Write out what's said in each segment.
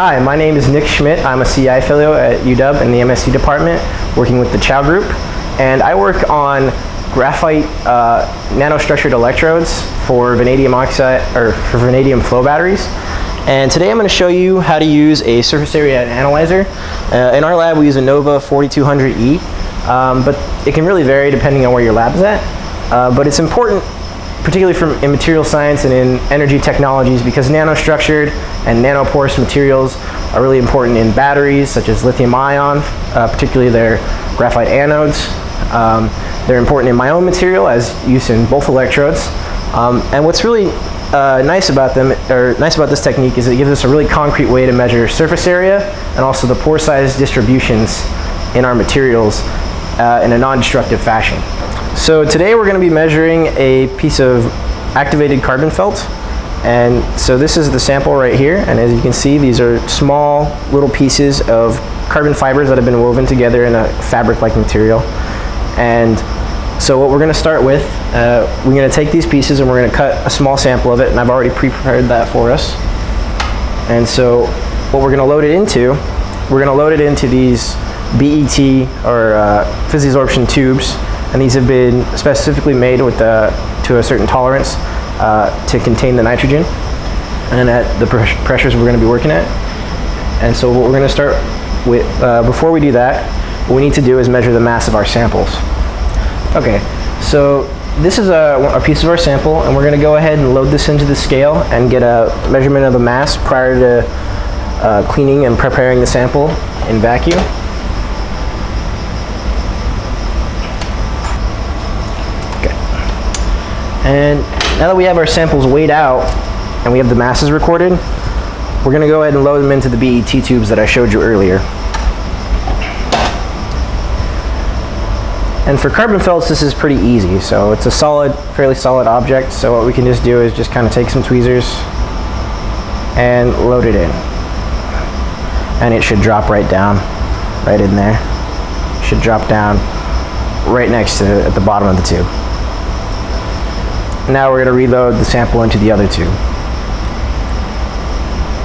Hi, my name is Nick Schmidt. I'm a CI fellow at UW in the MSc department, working with the Chow Group, and I work on graphite nanostructured electrodes for vanadium oxide or for vanadium flow batteries. And today I'm going to show you how to use a surface area analyzer. In our lab we use a Nova 4200E, but it can really vary depending on where your lab is at. But it's important, particularly in material science and in energy technologies, because nanostructured and nanoporous materials are really important in batteries such as lithium ion, particularly their graphite anodes. They're important in my own material as used in both electrodes. And what's really nice about this technique is it gives us a really concrete way to measure surface area and also the pore size distributions in our materials in a non-destructive fashion. So today we're going to be measuring a piece of activated carbon felt, and so this is the sample right here, and as you can see these are small little pieces of carbon fibers that have been woven together in a fabric-like material. And so what we're going to start with, we're going to take these pieces and we're going to cut a small sample of it, and I've already pre-prepared that for us. And so what we're going to load it into, we're going to load it into these BET or physisorption tubes, and these have been specifically made with to a certain tolerance to contain the nitrogen and at the pressures we're going to be working at. And so what we're going to start with, before we do that, what we need to do is measure the mass of our samples. Okay, so this is a piece of our sample, and we're going to go ahead and load this into the scale and get a measurement of the mass prior to cleaning and preparing the sample in vacuum. Okay. And now that we have our samples weighed out and we have the masses recorded, we're going to go ahead and load them into the BET tubes that I showed you earlier. And for carbon felts, this is pretty easy. So it's a fairly solid object. So what we can just do is just kind of take some tweezers and load it in. And it should drop right down, right in there. It should drop down right next to at the bottom of the tube. Now we're going to reload the sample into the other tube.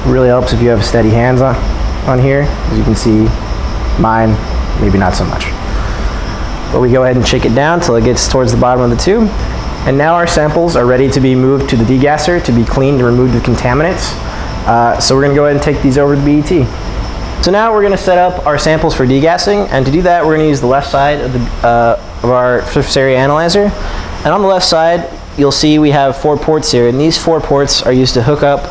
It really helps if you have steady hands on here. As you can see, mine, maybe not so much. But we go ahead and shake it down until it gets towards the bottom of the tube. And now our samples are ready to be moved to the degasser to be cleaned and remove the contaminants. So we're going to go ahead and take these over to BET. So now we're going to set up our samples for degassing, and to do that we're going to use the left side of our surface area analyzer. And on the left side you'll see we have 4 ports here, and these 4 ports are used to hook up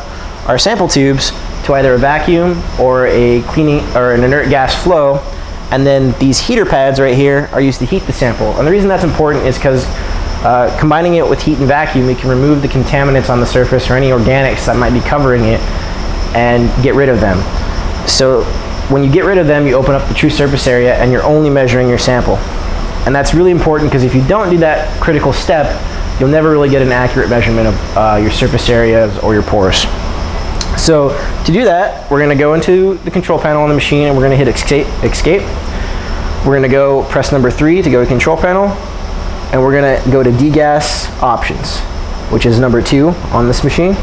our sample tubes to either a vacuum or a cleaning or an inert gas flow. And then these heater pads right here are used to heat the sample. And the reason that's important is because combining it with heat and vacuum, we can remove the contaminants on the surface or any organics that might be covering it and get rid of them. So when you get rid of them, you open up the true surface area and you're only measuring your sample. And that's really important because if you don't do that critical step, you'll never really get an accurate measurement of your surface areas or your pores. So to do that, we're going to go into the control panel on the machine and we're going to hit escape. We're going to go press number 3 to go to control panel, and we're going to go to degas options, which is number 2 on this machine.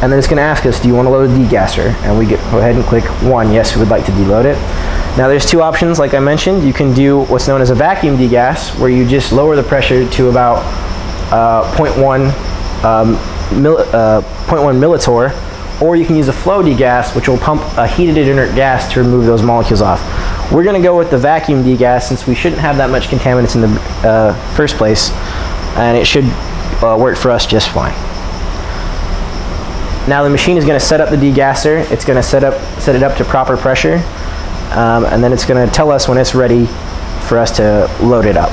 And then it's going to ask us, do you want to load a degasser? And we go ahead and click 1, yes, we would like to deload it. Now there's 2 options, like I mentioned. You can do what's known as a vacuum degas, where you just lower the pressure to about 0.1 millitorr, or you can use a flow degas, which will pump a heated inert gas to remove those molecules off. We're going to go with the vacuum degas since we shouldn't have that much contaminants in the first place, and it should work for us just fine. Now the machine is going to set up the degasser. It's going to set it up to proper pressure, and then it's going to tell us when it's ready for us to load it up.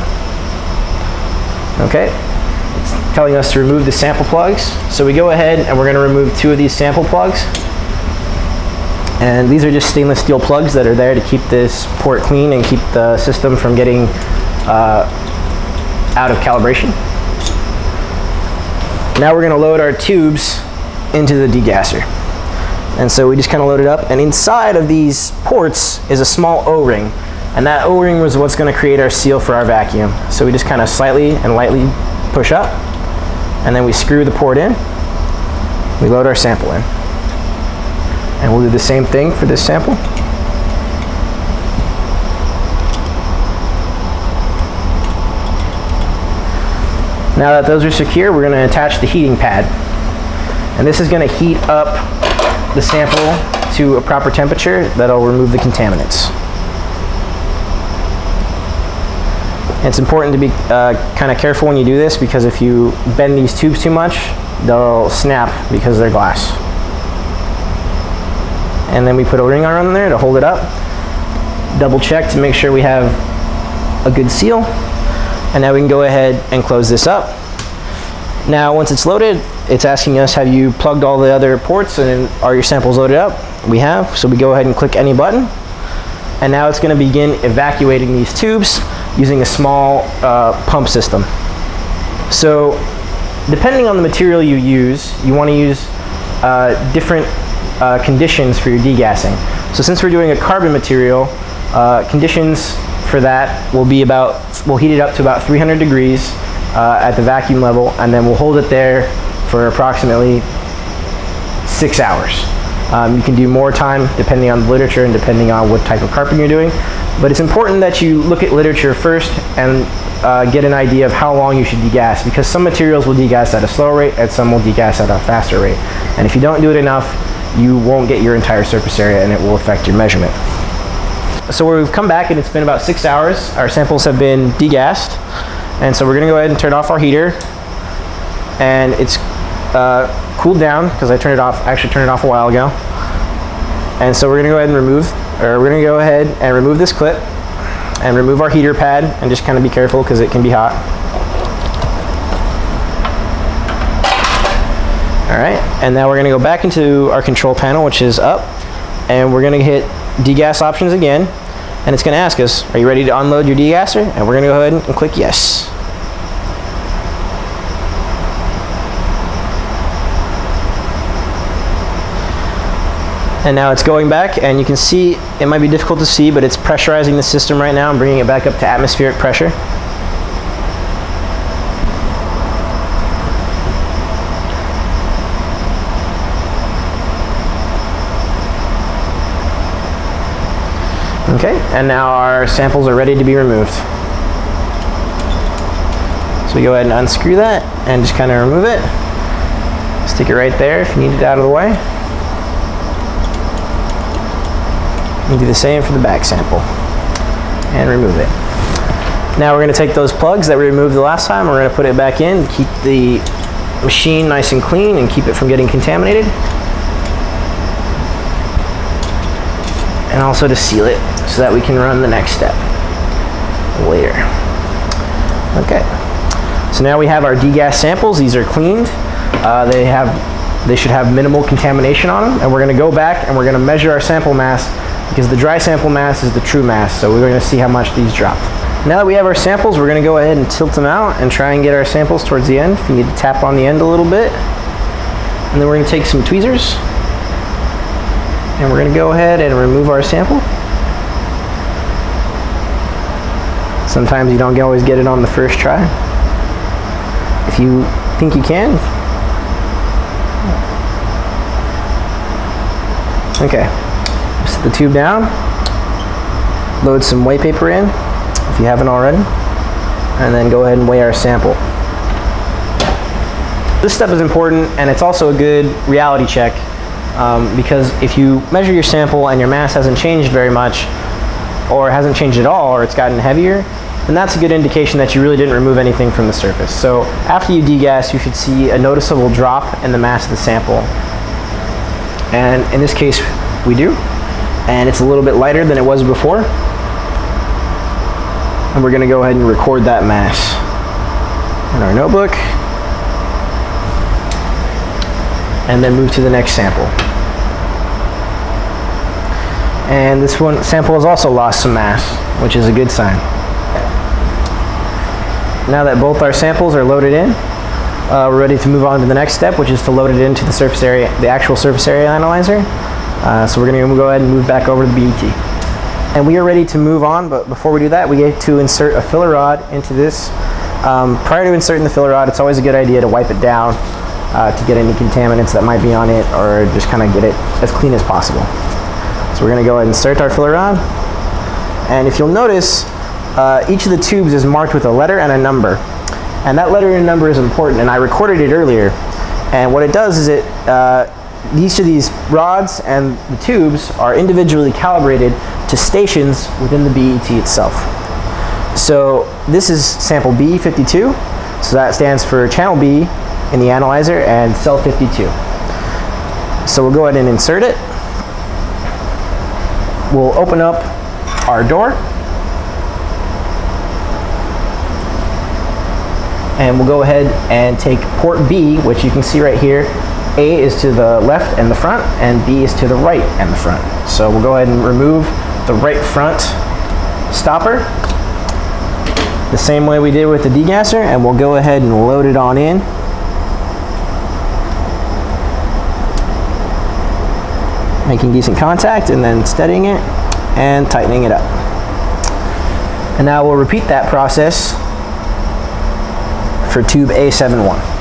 Okay. It's telling us to remove the sample plugs. So we go ahead and we're going to remove 2 of these sample plugs. And these are just stainless steel plugs that are there to keep this port clean and keep the system from getting out of calibration. Now we're going to load our tubes into the degasser. And so we just kind of load it up, and inside of these ports is a small O-ring. And that O-ring was what's going to create our seal for our vacuum. So we just kind of slightly and lightly push up, and then we screw the port in. We load our sample in. And we'll do the same thing for this sample. Now that those are secure, we're going to attach the heating pad. And this is going to heat up the sample to a proper temperature that'll remove the contaminants. And it's important to be kind of careful when you do this, because if you bend these tubes too much, they'll snap because they're glass. And then we put a ring around there to hold it up. Double check to make sure we have a good seal. And now we can go ahead and close this up. Now once it's loaded, it's asking us, have you plugged all the other ports and are your samples loaded up? We have, so we go ahead and click any button. And now it's going to begin evacuating these tubes using a small pump system. So depending on the material you use, you want to use different conditions for your degassing. So since we're doing a carbon material, conditions for that will be we'll heat it up to about 300 degrees at the vacuum level, and then we'll hold it there for approximately 6 hours. You can do more time depending on the literature and depending on what type of carbon you're doing. But it's important that you look at literature first and get an idea of how long you should degas, because some materials will degas at a slower rate and some will degas at a faster rate. And if you don't do it enough, you won't get your entire surface area and it will affect your measurement. So we've come back and it's been about 6 hours. Our samples have been degassed. And so we're going to go ahead and turn off our heater. And it's cooled down because I turned it off, actually turned it off a while ago. And so we're going to go ahead and remove this clip and remove our heater pad, and just kind of be careful because it can be hot. All right, and now we're going to go back into our control panel, which is up, and we're going to hit degas options again, and it's going to ask us, are you ready to unload your degasser? And we're going to go ahead and click yes. And now it's going back, and you can see, it might be difficult to see, but it's pressurizing the system right now and bringing it back up to atmospheric pressure. Okay, and now our samples are ready to be removed. So we go ahead and unscrew that and just kind of remove it. Stick it right there if you need it out of the way. And do the same for the back sample. And remove it. Now we're going to take those plugs that we removed the last time, we're going to put it back in, keep the machine nice and clean and keep it from getting contaminated. And also to seal it so that we can run the next step later. Okay, so now we have our degas samples. These are cleaned. They should have minimal contamination on them, and we're going to go back and we're going to measure our sample mass, because the dry sample mass is the true mass. So we're going to see how much these dropped. Now that we have our samples, we're going to go ahead and tilt them out and try and get our samples towards the end. If you need to tap on the end a little bit, and then we're going to take some tweezers. And we're going to go ahead and remove our sample. Sometimes you don't always get it on the first try. If you think you can. Okay, set the tube down. Load some weigh paper in, if you haven't already. And then go ahead and weigh our sample. This step is important, and it's also a good reality check. Because if you measure your sample and your mass hasn't changed very much, or hasn't changed at all, or it's gotten heavier, then that's a good indication that you really didn't remove anything from the surface. So after you degas, you should see a noticeable drop in the mass of the sample. And in this case, we do. And it's a little bit lighter than it was before. And we're going to go ahead and record that mass in our notebook. And then move to the next sample. And this one sample has also lost some mass, which is a good sign. Now that both our samples are loaded in, we're ready to move on to the next step, which is to load it into the surface area, the actual surface area analyzer. So we're going to go ahead and move back over to the BET. And we are ready to move on, but before we do that, we get to insert a filler rod into this. Prior to inserting the filler rod, it's always a good idea to wipe it down to get any contaminants that might be on it, or just kind of get it as clean as possible. So we're going to go ahead and start our filler rod. And if you'll notice, each of the tubes is marked with a letter and a number. And that letter and number is important, and I recorded it earlier. And what it does is each of these rods and the tubes are individually calibrated to stations within the BET itself. So this is sample B52, so that stands for channel B in the analyzer and cell 52. So we'll go ahead and insert it. We'll open up our door, and we'll go ahead and take port B, which you can see right here. A is to the left and the front, and B is to the right and the front. So we'll go ahead and remove the right front stopper the same way we did with the degasser, and we'll go ahead and load it on in. Making decent contact, and then steadying it and tightening it up. And now we'll repeat that process for tube A71.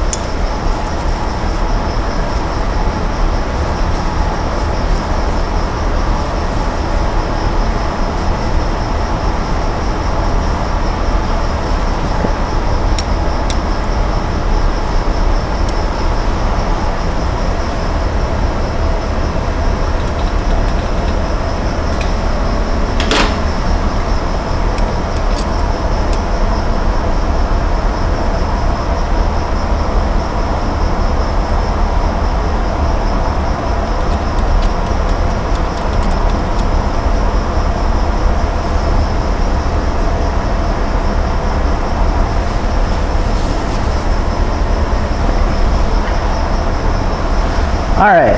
All right,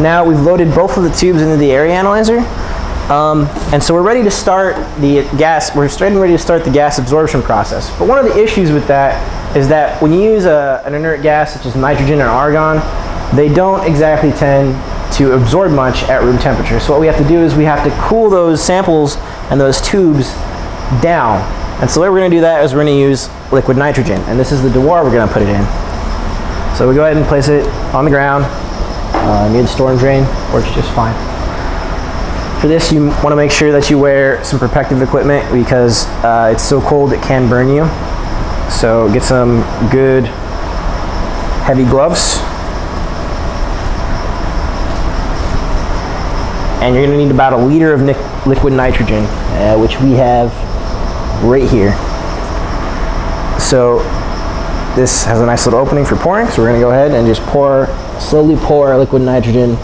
now we've loaded both of the tubes into the area analyzer, and so we're ready to start the gas. We're ready to start the gas absorption process. But one of the issues with that is that when you use an inert gas such as nitrogen or argon, they don't exactly tend to absorb much at room temperature. So what we have to do is we have to cool those samples and those tubes down. And so the way we're going to do that is we're going to use liquid nitrogen, and this is the dewar we're going to put it in. So we go ahead and place it on the ground. Near the storm drain, works just fine. For this, you want to make sure that you wear some protective equipment because it's so cold it can burn you. So get some good heavy gloves. And you're going to need about a liter of liquid nitrogen, which we have right here. So this has a nice little opening for pouring, so we're going to go ahead and just slowly pour our liquid nitrogen,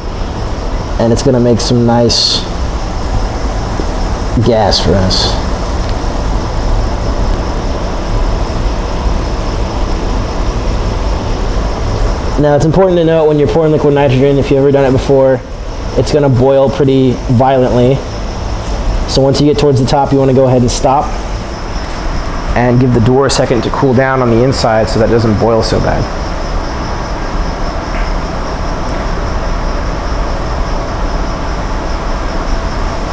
and it's going to make some nice gas for us. Now it's important to note when you're pouring liquid nitrogen, if you've ever done it before, it's going to boil pretty violently. So once you get towards the top, you want to go ahead and stop and give the door a second to cool down on the inside so that it doesn't boil so bad.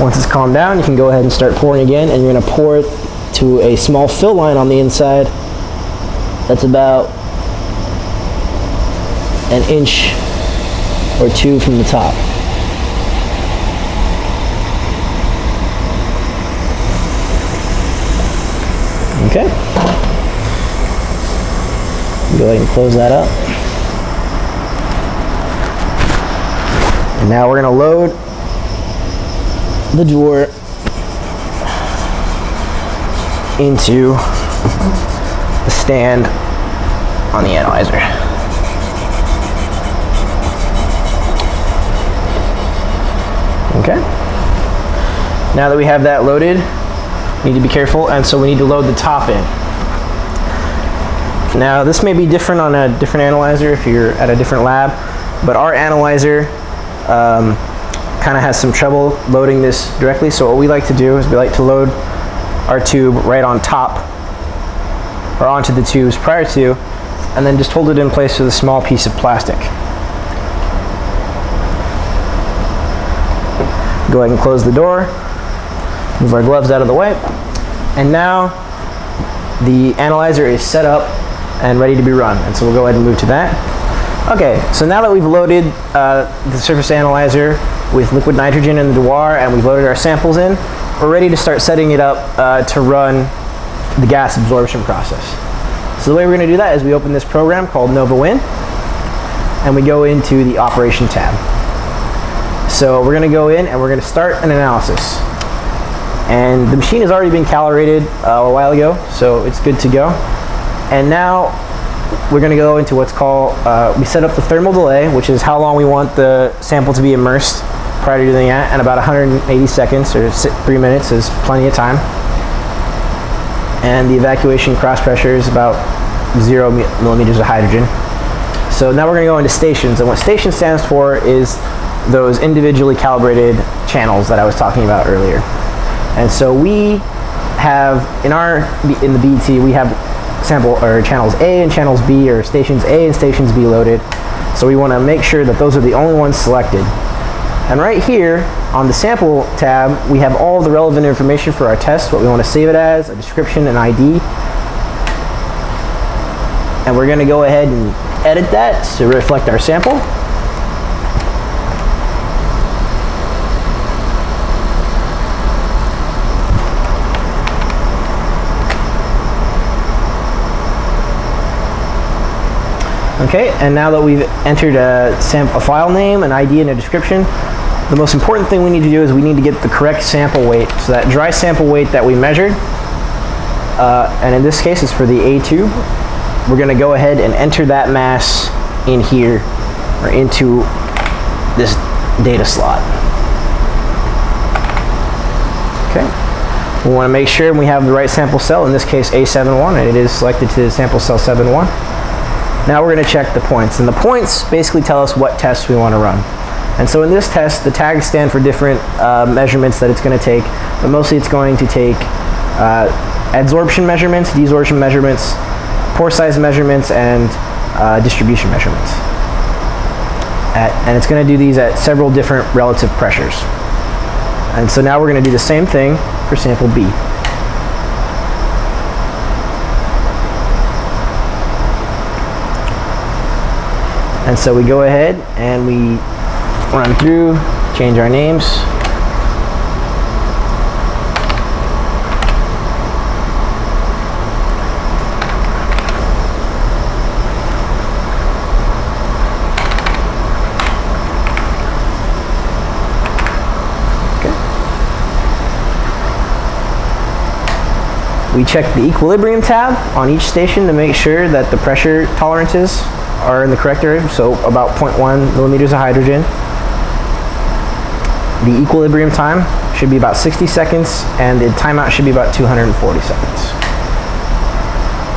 Once it's calmed down, you can go ahead and start pouring again, and you're going to pour it to a small fill line on the inside that's about an inch or two from the top. Okay. Go ahead and close that up. And now we're going to load the drawer into the stand on the analyzer. Okay. Now that we have that loaded, we need to be careful, and so we need to load the top in. Now this may be different on a different analyzer if you're at a different lab, but our analyzer kind of has some trouble loading this directly. So what we like to do is we like to load our tube right on top, or onto the tubes prior to, and then just hold it in place with a small piece of plastic. Go ahead and close the door, move our gloves out of the way, and now the analyzer is set up and ready to be run. And so we'll go ahead and move to that. Okay, so now that we've loaded the surface analyzer with liquid nitrogen in the dewar and we've loaded our samples in, we're ready to start setting it up to run the gas absorption process. So the way we're going to do that is we open this program called NovaWin and we go into the operation tab. So we're going to go in and we're going to start an analysis. And the machine has already been calibrated a while ago, so it's good to go. And now we're going to go into what's called, we set up the thermal delay, which is how long we want the sample to be immersed prior to doing that, and about 180 seconds or 3 minutes is plenty of time. And the evacuation cross pressure is about 0 millimeters of hydrogen. So now we're going to go into stations, and what station stands for is those individually calibrated channels that I was talking about earlier. And so we have, in the BT, we have sample or channels A and channels B, or stations A and stations B loaded. So we want to make sure that those are the only ones selected. And right here on the sample tab, we have all the relevant information for our test, what we want to save it as, a description, an ID. And we're going to go ahead and edit that to reflect our sample. Okay, and now that we've entered a file name, an ID, and a description, the most important thing we need to do is we need to get the correct sample weight. So that dry sample weight that we measured, and in this case it's for the A tube, we're going to go ahead and enter that mass in here, or into this data slot. Okay, we want to make sure we have the right sample cell, in this case A71, and it is selected to sample cell 71. Now we're going to check the points, and the points basically tell us what tests we want to run. And so in this test, the tags stand for different measurements that it's going to take, but mostly it's going to take adsorption measurements, desorption measurements, pore size measurements, and distribution measurements. And it's going to do these at several different relative pressures. And so now we're going to do the same thing for sample B. And so we go ahead and we run through, change our names. Okay. We check the equilibrium tab on each station to make sure that the pressure tolerances are in the correct area, so about 0.1 millimeters of hydrogen. The equilibrium time should be about 60 seconds, and the timeout should be about 240 seconds.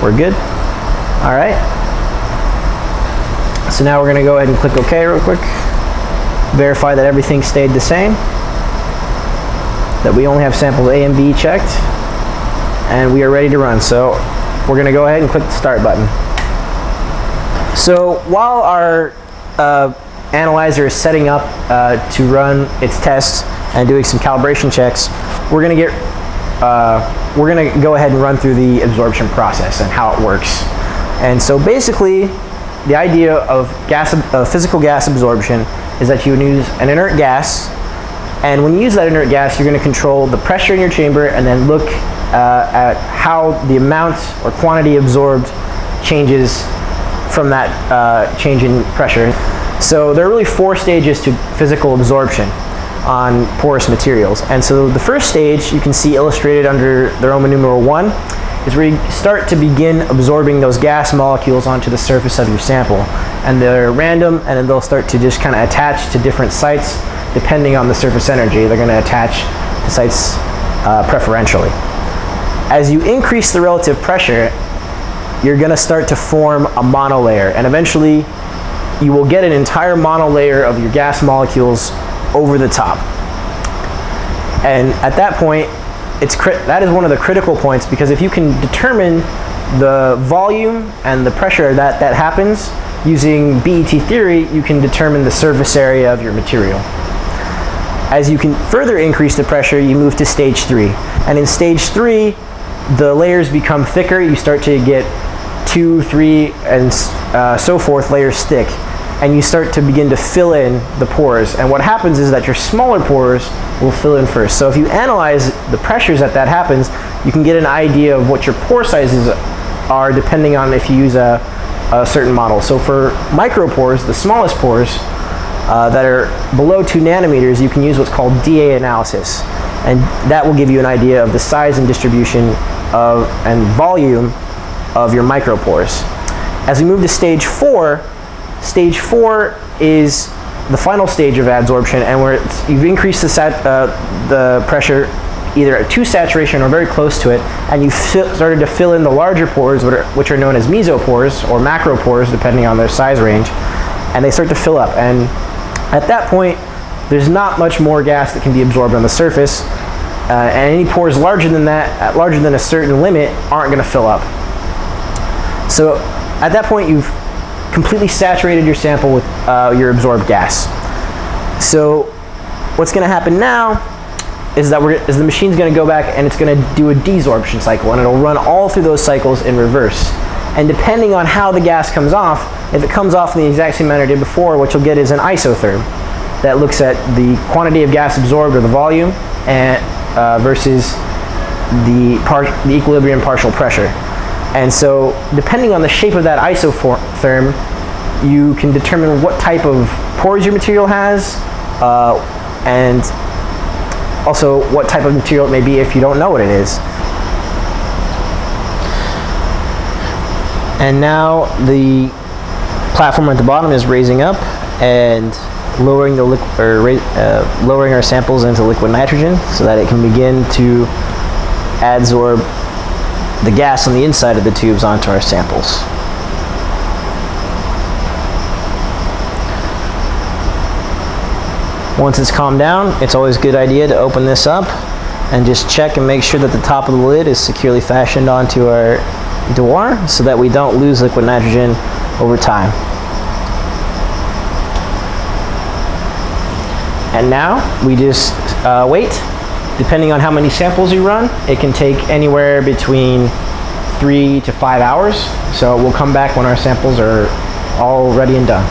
We're good? All right. So now we're going to go ahead and click OK real quick. Verify that everything stayed the same, that we only have samples A and B checked, and we are ready to run. So we're going to go ahead and click the start button. So while our analyzer is setting up to run its tests and doing some calibration checks, we're going to go ahead and run through the absorption process and how it works. And so basically, the idea of physical gas absorption is that you use an inert gas, and when you use that inert gas, you're going to control the pressure in your chamber and then look at how the amount or quantity absorbed changes from that change in pressure. So there are really 4 stages to physical absorption on porous materials. And so the first stage you can see illustrated under the Roman numeral 1 is where you start to begin absorbing those gas molecules onto the surface of your sample. And they're random, and then they'll start to just kind of attach to different sites depending on the surface energy. They're going to attach to sites preferentially. As you increase the relative pressure, you're going to start to form a monolayer, and eventually you will get an entire monolayer of your gas molecules over the top. And at that point, that is one of the critical points, because if you can determine the volume and the pressure that happens using BET theory, you can determine the surface area of your material. As you can further increase the pressure, you move to stage 3. And in stage 3, the layers become thicker. You start to get 2, 3, and so forth layers thick. and you start to begin to fill in the pores. And what happens is that your smaller pores will fill in first. So if you analyze the pressures that happens, you can get an idea of what your pore sizes are depending on if you use a certain model. So for micropores, the smallest pores that are below 2 nanometers, you can use what's called DA analysis. And that will give you an idea of the size and distribution of and volume of your micropores. As we move to stage 4 is the final stage of adsorption, and where you've increased the pressure either to saturation or very close to it, and you've started to fill in the larger pores, which are known as mesopores or macropores, depending on their size range, and they start to fill up. And at that point, there's not much more gas that can be absorbed on the surface, and any pores larger than that, larger than a certain limit, aren't going to fill up. So at that point, you've completely saturated your sample with your absorbed gas. So what's going to happen now is that the machine's going to go back and it's going to do a desorption cycle, and it'll run all through those cycles in reverse. And depending on how the gas comes off, if it comes off in the exact same manner it did before, what you'll get is an isotherm that looks at the quantity of gas absorbed, or the volume, and versus the equilibrium partial pressure. And so depending on the shape of that isotherm, you can determine what type of pores your material has, and also what type of material it may be if you don't know what it is. And now the platform at the bottom is raising up and lowering the lowering our samples into liquid nitrogen so that it can begin to adsorb the gas on the inside of the tubes onto our samples. Once it's calmed down, it's always a good idea to open this up and just check and make sure that the top of the lid is securely fastened onto our door so that we don't lose liquid nitrogen over time. And now we just wait. Depending on how many samples you run, it can take anywhere between 3 to 5 hours. So we'll come back when our samples are all ready and done.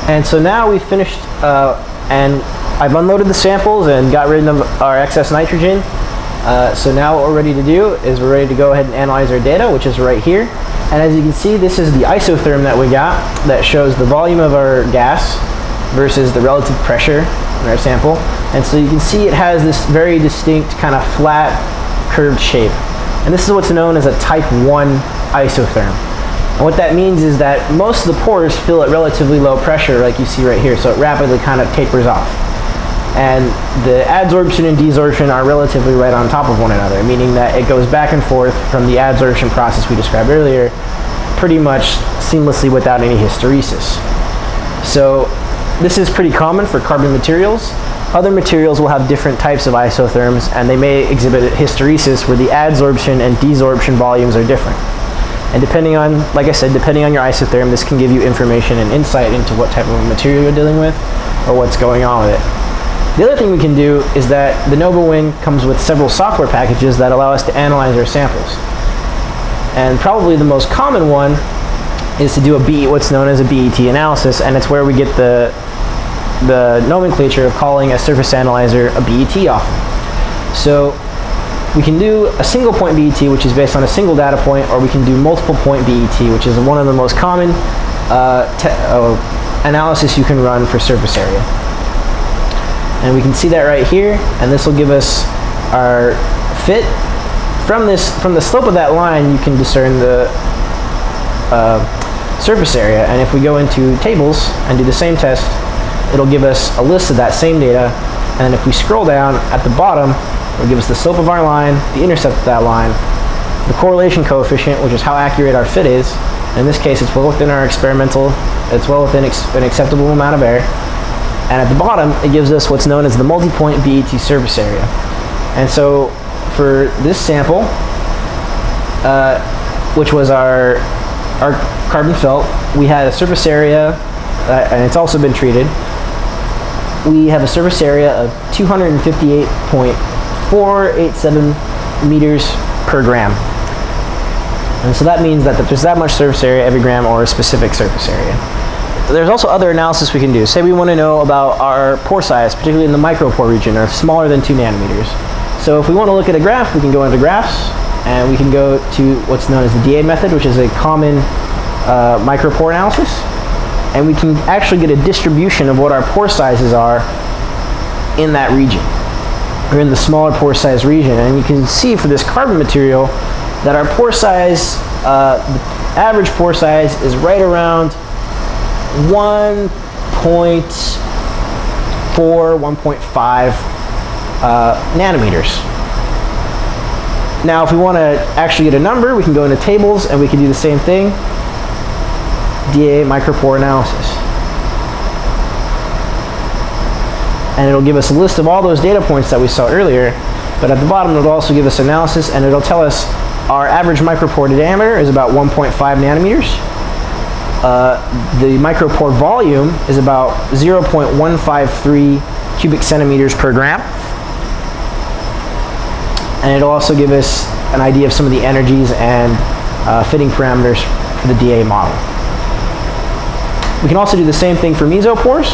And so now we've finished, and I've unloaded the samples and got rid of our excess nitrogen. So now what we're ready to do is we're ready to go ahead and analyze our data, which is right here. And as you can see, this is the isotherm that we got that shows the volume of our gas versus the relative pressure in our sample. And so you can see it has this very distinct kind of flat curved shape. And this is what's known as a type 1 isotherm. And what that means is that most of the pores fill at relatively low pressure, like you see right here, so it rapidly kind of tapers off. And the adsorption and desorption are relatively right on top of one another, meaning that it goes back and forth from the adsorption process we described earlier pretty much seamlessly without any hysteresis. So this is pretty common for carbon materials. Other materials will have different types of isotherms, and they may exhibit hysteresis where the adsorption and desorption volumes are different. And depending on, like I said, depending on your isotherm, this can give you information and insight into what type of material you're dealing with or what's going on with it. The other thing we can do is that the NovaWin comes with several software packages that allow us to analyze our samples. And probably the most common one is to do what's known as a BET analysis, and it's where we get the nomenclature of calling a surface analyzer a BET often. So we can do a single point BET, which is based on a single data point, or we can do multiple point BET, which is one of the most common analysis you can run for surface area. And we can see that right here, and this will give us our fit. From the slope of that line, you can discern the surface area, and if we go into tables and do the same test, it'll give us a list of that same data, and if we scroll down at the bottom, it'll give us the slope of our line, the intercept of that line, the correlation coefficient, which is how accurate our fit is. In this case, it's well within our experimental, it's well within an acceptable amount of error. And at the bottom, it gives us what's known as the multi-point BET surface area. And so for this sample, which was our carbon felt, we had a surface area, and it's also been treated. We have a surface area of 258.487 meters per gram. And so that means that there's that much surface area every gram or a specific surface area. there's also other analysis we can do. Say we want to know about our pore size, particularly in the micropore region, or smaller than 2 nanometers. So if we want to look at a graph, we can go into graphs, and we can go to what's known as the DA method, which is a common micropore analysis. And we can actually get a distribution of what our pore sizes are in that region, or in the smaller pore size region. And you can see for this carbon material that our pore size, the average pore size is right around 1.4, 1.5 nanometers. Now if we want to actually get a number, we can go into tables and we can do the same thing. DA micropore analysis. And it'll give us a list of all those data points that we saw earlier, but at the bottom it'll also give us analysis, and it'll tell us our average micropore diameter is about 1.5 nanometers. The micropore volume is about 0.153 cubic centimeters per gram. And it'll also give us an idea of some of the energies and fitting parameters for the DA model. We can also do the same thing for mesopores.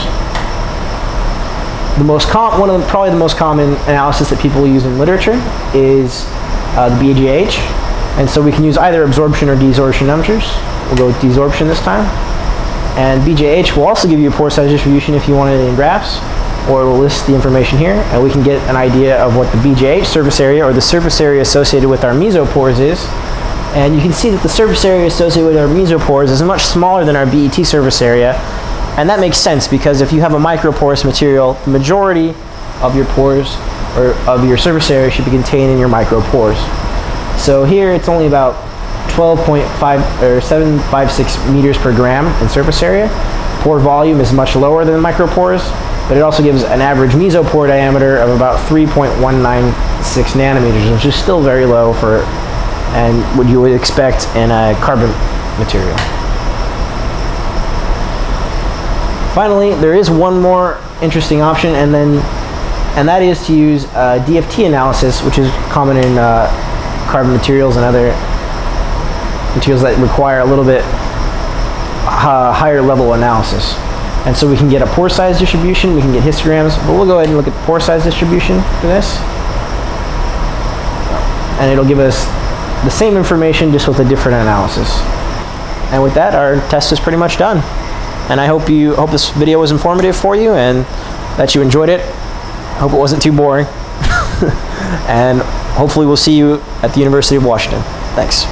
Probably the most common analysis that people use in literature is the BGH. And so we can use either absorption or desorption numbers. We'll go with desorption this time. And BJH will also give you a pore size distribution if you want it in graphs, or it will list the information here, and we can get an idea of what the BJH surface area, or the surface area associated with our mesopores is. And you can see that the surface area associated with our mesopores is much smaller than our BET surface area. And that makes sense, because if you have a microporous material, the majority of your pores, or of your surface area, should be contained in your micropores. So here it's only about 756 meters per gram in surface area. Pore volume is much lower than micropores, but it also gives an average mesopore diameter of about 3.196 nanometers, which is still very low for and what you would expect in a carbon material. Finally, there is one more interesting option, and that is to use DFT analysis, which is common in carbon materials and other materials that require a little bit higher level analysis. And so we can get a pore size distribution, we can get histograms, but we'll go ahead and look at the pore size distribution for this. And it'll give us the same information, just with a different analysis. And with that, our test is pretty much done. And I hope this video was informative for you and that you enjoyed it. I hope it wasn't too boring. And hopefully we'll see you at the University of Washington. Thanks.